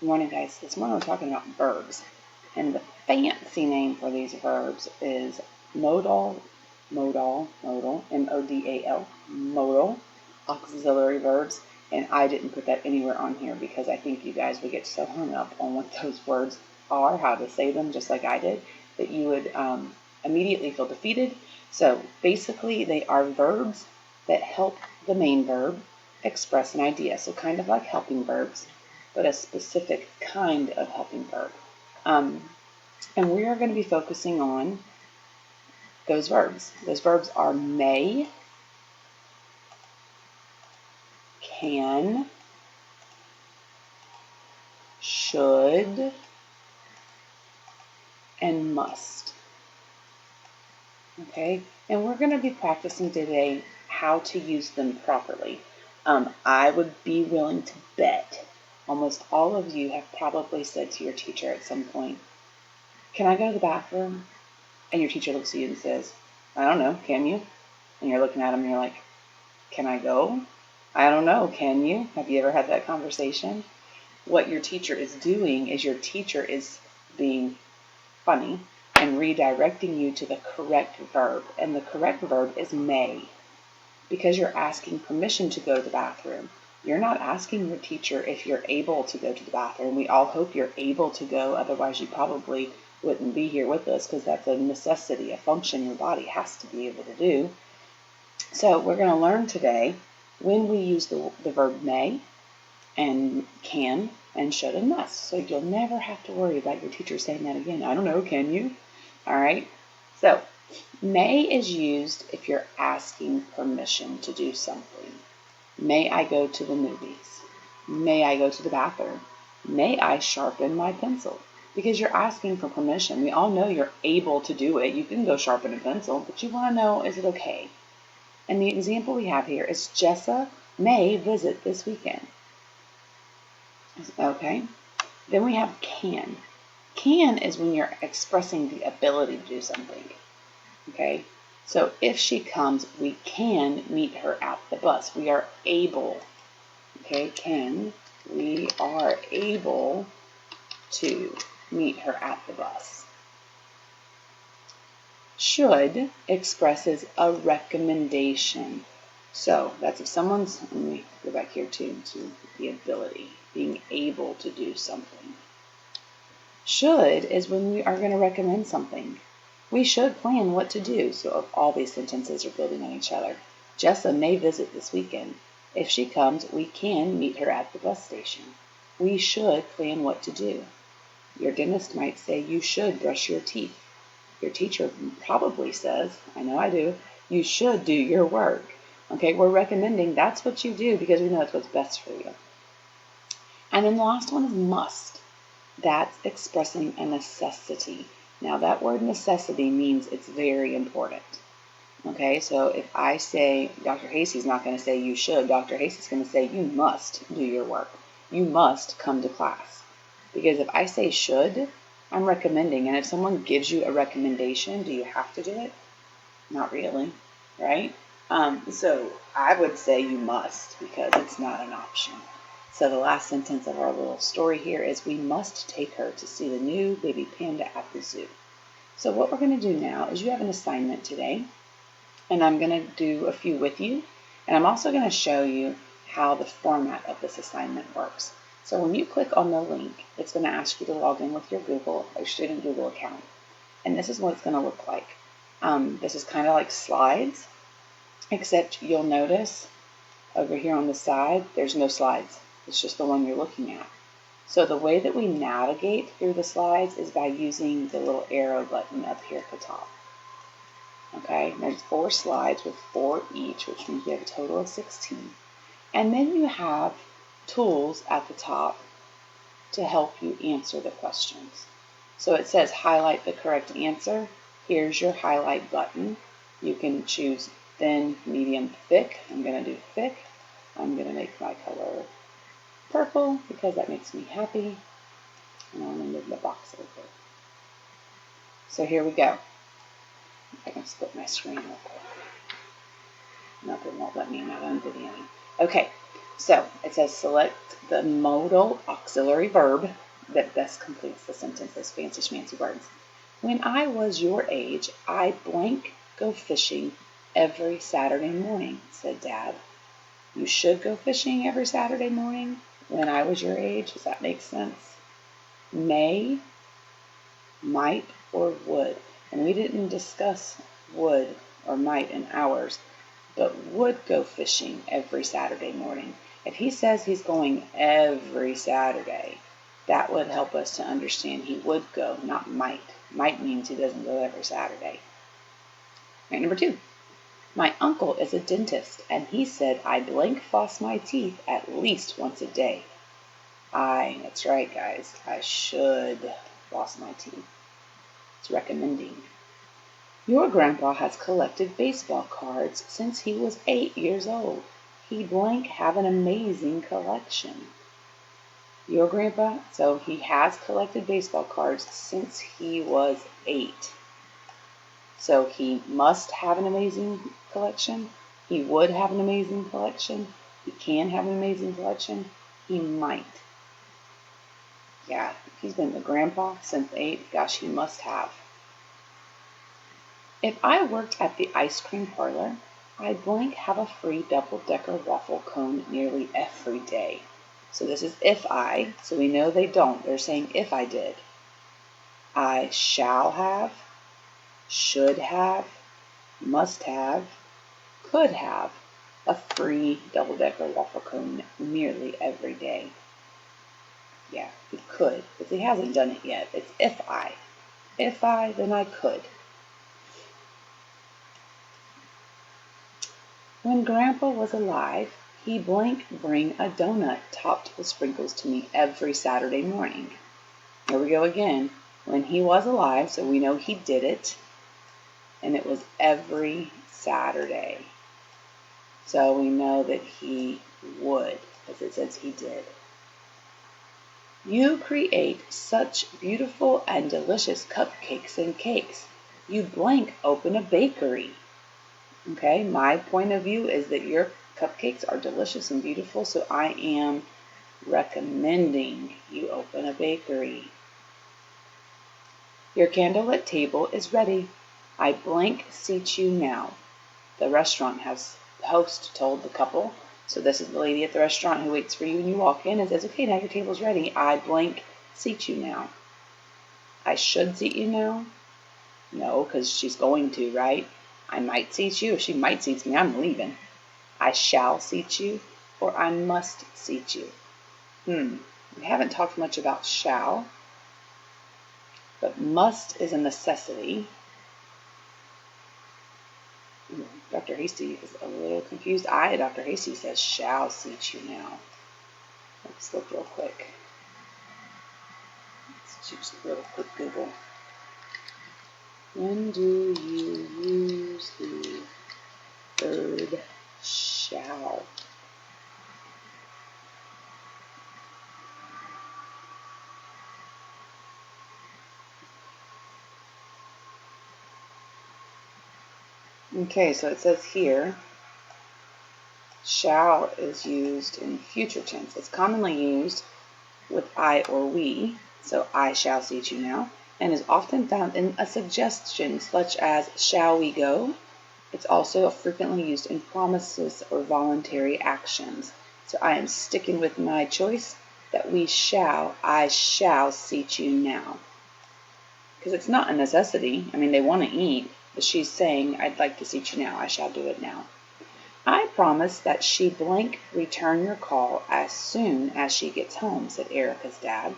Good morning, guys. This morning we're talking about verbs. And the fancy name for these verbs is modal, M-O-D-A-L, modal, auxiliary verbs. And I didn't put that anywhere on here because I think you guys would get so hung up on what those words are, how to say them, just like I did, that you would immediately feel defeated. So basically, they are verbs that help the main verb express an idea. So kind of like helping verbs, but a specific kind of helping verb. And we are going to be focusing on those verbs. Those verbs are may, can, should, and must. Okay, and we're going to be practicing today how to use them properly. I would be willing to bet almost all of you have probably said to your teacher at some point, "Can I go to the bathroom?" And your teacher looks at you and says, "I don't know, can you?" And you're looking at them and you're like, "Can I go?" "I don't know, can you?" Have you ever had that conversation? What your teacher is doing is your teacher is being funny and redirecting you to the correct verb. And the correct verb is may, because you're asking permission to go to the bathroom. You're not asking your teacher if you're able to go to the bathroom. We all hope you're able to go, otherwise you probably wouldn't be here with us, because that's a necessity, a function your body has to be able to do. So we're going to learn today when we use the verb may and can and should and must. So you'll never have to worry about your teacher saying that again. "I don't know, can you?" All right. So may is used if you're asking permission to do something. May I go to the movies? May I go to the bathroom? May I sharpen my pencil? Because you're asking for permission. We all know you're able to do it. You can go sharpen a pencil, but you want to know, is it okay? And the example we have here is Jessa may visit this weekend. Okay. Then we have can. Can is when you're expressing the ability to do something. Okay. So if she comes, we can meet her at the bus. We are able. Okay. Can. We are able to meet her at the bus. Should expresses a recommendation. So that's if someone's, let me go back here to the ability, being able to do something. Should is when we are going to recommend something. We should plan what to do. So all these sentences are building on each other. Jessa may visit this weekend. If she comes, we can meet her at the bus station. We should plan what to do. Your dentist might say you should brush your teeth. Your teacher probably says, I know I do, you should do your work. Okay, we're recommending that's what you do because we know that's what's best for you. And then the last one is must. That's expressing a necessity. Now that word necessity means it's very important. Okay, so if I say, Dr. Hasey's not going to say you should, Dr. Hasey's going to say you must do your work. You must come to class. Because if I say should, I'm recommending, and if someone gives you a recommendation, do you have to do it? Not really, right? So I would say you must because it's not an option. So the last sentence of our little story here is we must take her to see the new baby panda at the zoo. So what we're going to do now is you have an assignment today, and I'm going to do a few with you, and I'm also going to show you how the format of this assignment works. So when you click on the link, it's going to ask you to log in with your student Google account. And this is what it's going to look like. This is kind of like slides, except you'll notice over here on the side, there's no slides. It's just the one you're looking at. So the way that we navigate through the slides is by using the little arrow button up here at the top. Okay, there's 4 slides with 4 each, which means we have a total of 16. And then you have tools at the top to help you answer the questions. So it says highlight the correct answer. Here's your highlight button. You can choose thin, medium, thick. I'm going to do thick. I'm going to make my color purple because that makes me happy. And I'm going to move the box over. So here we go. I can split my screen real quick. Nope, it won't let me. I'm not unvideoing. Okay, So it says select the modal auxiliary verb that best completes the sentence, those fancy schmancy words. When I was your age, I blank go fishing every Saturday morning, said Dad. You should go fishing every Saturday morning. When I was your age, does that make sense? May, might, or would. And we didn't discuss would or might in ours, but would go fishing every Saturday morning. If he says he's going every Saturday, that would help us to understand he would go, not might. Might means he doesn't go every Saturday. Right, number 2. My uncle is a dentist, and he said I blank floss my teeth at least once a day. That's right, guys, I should floss my teeth. It's recommending. Your grandpa has collected baseball cards since he was 8 years old. He blank have an amazing collection. Your grandpa, so he has collected baseball cards since he was 8. So he must have an amazing collection. He would have an amazing collection. He can have an amazing collection. He might. Yeah, if he's been a grandpa since 8, gosh, he must have. If I worked at the ice cream parlor, I'd blank have a free double-decker waffle cone nearly every day. So this is if I, so we know they don't. They're saying if I did. I shall have, should have, must have, could have a free double-decker waffle cone nearly every day. Yeah, he could, but he hasn't done it yet. It's if I. If I, then I could. When Grandpa was alive, he blank bring a donut topped with sprinkles to me every Saturday morning. Here we go again. When he was alive, so we know he did it, and it was every Saturday. So we know that he would, as it says he did. You create such beautiful and delicious cupcakes and cakes. You blank open a bakery. Okay, my point of view is that your cupcakes are delicious and beautiful, so I am recommending you open a bakery. Your candlelit table is ready. I blank seat you now. The restaurant has the host told the couple. So this is the lady at the restaurant who waits for you when you walk in and says, okay, now your table's ready. I blank seat you now. I should seat you now? No, because she's going to, right? I might seat you. If she might seat me, I'm leaving. I shall seat you, or I must seat you. We haven't talked much about shall, but must is a necessity. Dr. Hasty is a little confused. Dr. Hasty says shall seat you now. Let's look real quick. Let's do just a real quick Google. When do you use the verb shall? Okay, so it says here, shall is used in future tense. It's commonly used with I or we, so I shall seat you now, and is often found in a suggestion such as shall we go? It's also frequently used in promises or voluntary actions. So I am sticking with my choice that I shall seat you now. Because it's not a necessity. I mean, they want to eat, but she's saying, I'd like to seat you now. I shall do it now. I promise that she blank return your call as soon as she gets home, said Erica's dad.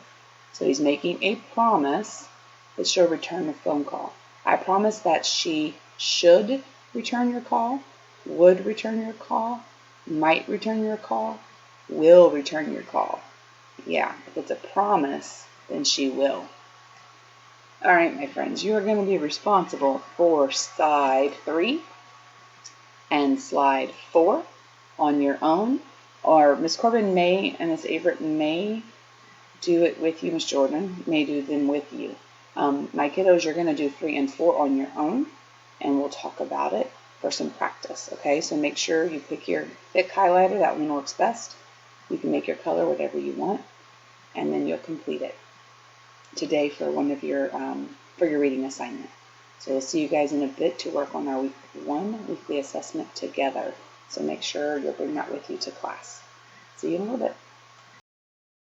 So he's making a promise that she'll return the phone call. I promise that she should return your call, would return your call, might return your call, will return your call. Yeah, if it's a promise, then she will. All right, my friends, you are going to be responsible for slide 3 and slide 4 on your own, or Miss Corbin may and Miss Averett may do it with you. Miss Jordan may do them with you. My kiddos, you're going to do 3 and 4 on your own, and we'll talk about it for some practice, okay? So make sure you pick your thick highlighter. That one works best. You can make your color whatever you want, and then you'll complete it today for one of your reading assignment. So we'll see you guys in a bit to work on our week 1 weekly assessment together. So make sure you'll bring that with you to class. See you in a little bit.